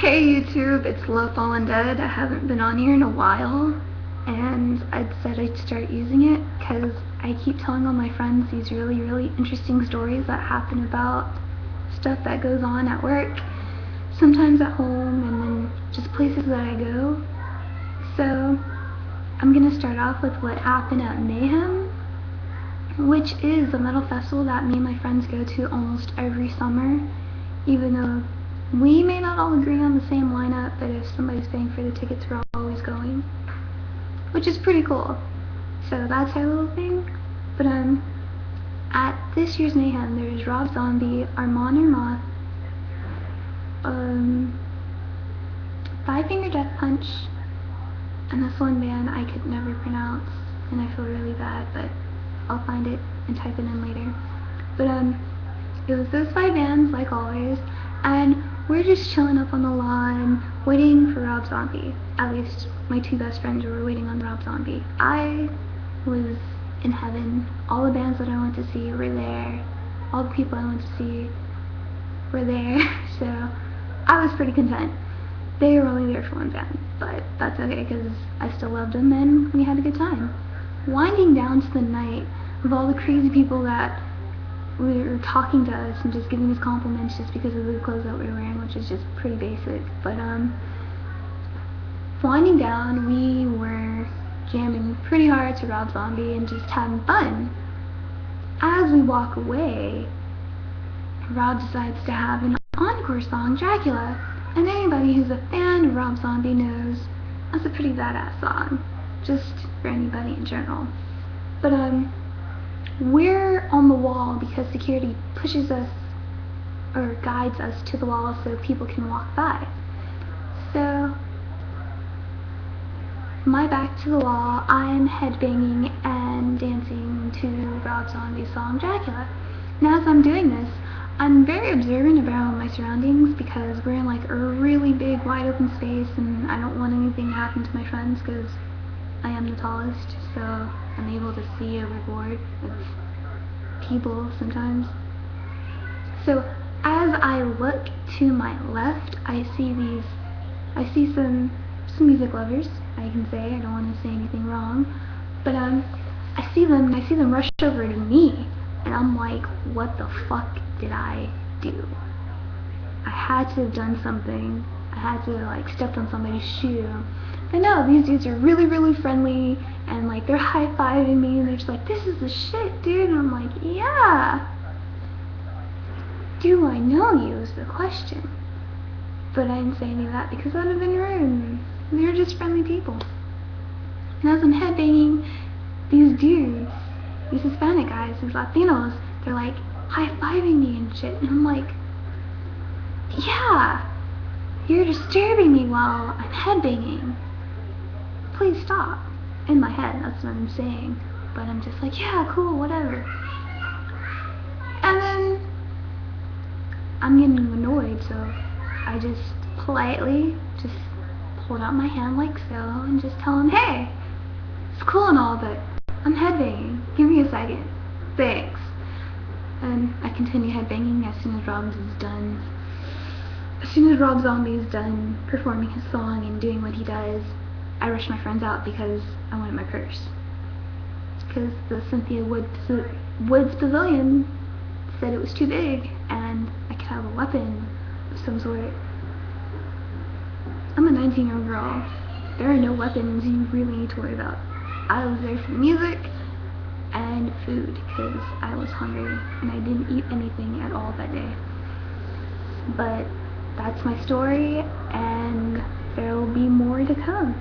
Hey YouTube, it's Love Fallen Dead. I haven't been on here in a while, and I said I'd start using it because I keep telling all my friends these really interesting stories that happen about stuff that goes on at work, sometimes at home, and then just places that I go. So I'm gonna start off with what happened at Mayhem, which is a metal festival that me and my friends go to almost every summer, even though we may not all agree on the same lineup, but if somebody's paying for the tickets, we're always going, which is pretty cool. So that's our little thing. But at this year's Mayhem, there's Rob Zombie, Armand Moth, Five Finger Death Punch, and this one band I could never pronounce, and I feel really bad, but I'll find it and type it in later. But it was those 5 bands, like always, and we're just chilling up on the lawn, waiting for Rob Zombie. At least my 2 best friends were waiting on Rob Zombie. I was in heaven. All the bands that I went to see were there. All the people I went to see were there. So I was pretty content. They were only there for one band, but that's okay because I still loved them and we had a good time. Winding down to the night of all the crazy people that were talking to us and just giving us compliments just because of the clothes that we were wearing, which is just pretty basic. But winding down, we were jamming pretty hard to Rob Zombie and just having fun. As we walk away, Rob decides to have an encore song, Dracula, and anybody who's a fan of Rob Zombie knows that's a pretty badass song, just for anybody in general. But we're on the wall because security pushes us or guides us to the wall so people can walk by. So my back to the wall, I'm headbanging and dancing to Rob Zombie's song Dracula. Now as I'm doing this, I'm very observant about my surroundings because we're in like a really big wide open space and I don't want anything to happen to my friends because I am the tallest, so I'm able to see overboard of people sometimes. So as I look to my left, I see some music lovers, I can say. I don't want to say anything wrong, but I see them rush over to me, and I'm like, what the fuck did I do? I had to have done something. I had to like stepped on somebody's shoe. But no, these dudes are really friendly, and like they're high-fiving me, and they're just like, this is the shit, dude. And I'm like, yeah. Do I know you is the question. But I didn't say any of that because that would have been rude. They're just friendly people. And as I'm headbanging, these dudes, these Hispanic guys, these Latinos, they're like high-fiving me and shit. And I'm like, yeah, you're disturbing me while I'm headbanging. Please stop. In my head, that's what I'm saying. But I'm just like, yeah, cool, whatever. And then I'm getting annoyed, so I just politely just hold out my hand like so and just tell him, hey, it's cool and all, but I'm headbanging. Give me a second. Thanks. And I continue headbanging as soon as Rob Zombie is done performing his song and doing what he does. I rushed my friends out because I wanted my purse. Because the Cynthia Woods Pavilion said it was too big and I could have a weapon of some sort. I'm a 19-year-old girl. There are no weapons you really need to worry about. I was there for music and food because I was hungry and I didn't eat anything at all that day. But that's my story, and there will be more to come.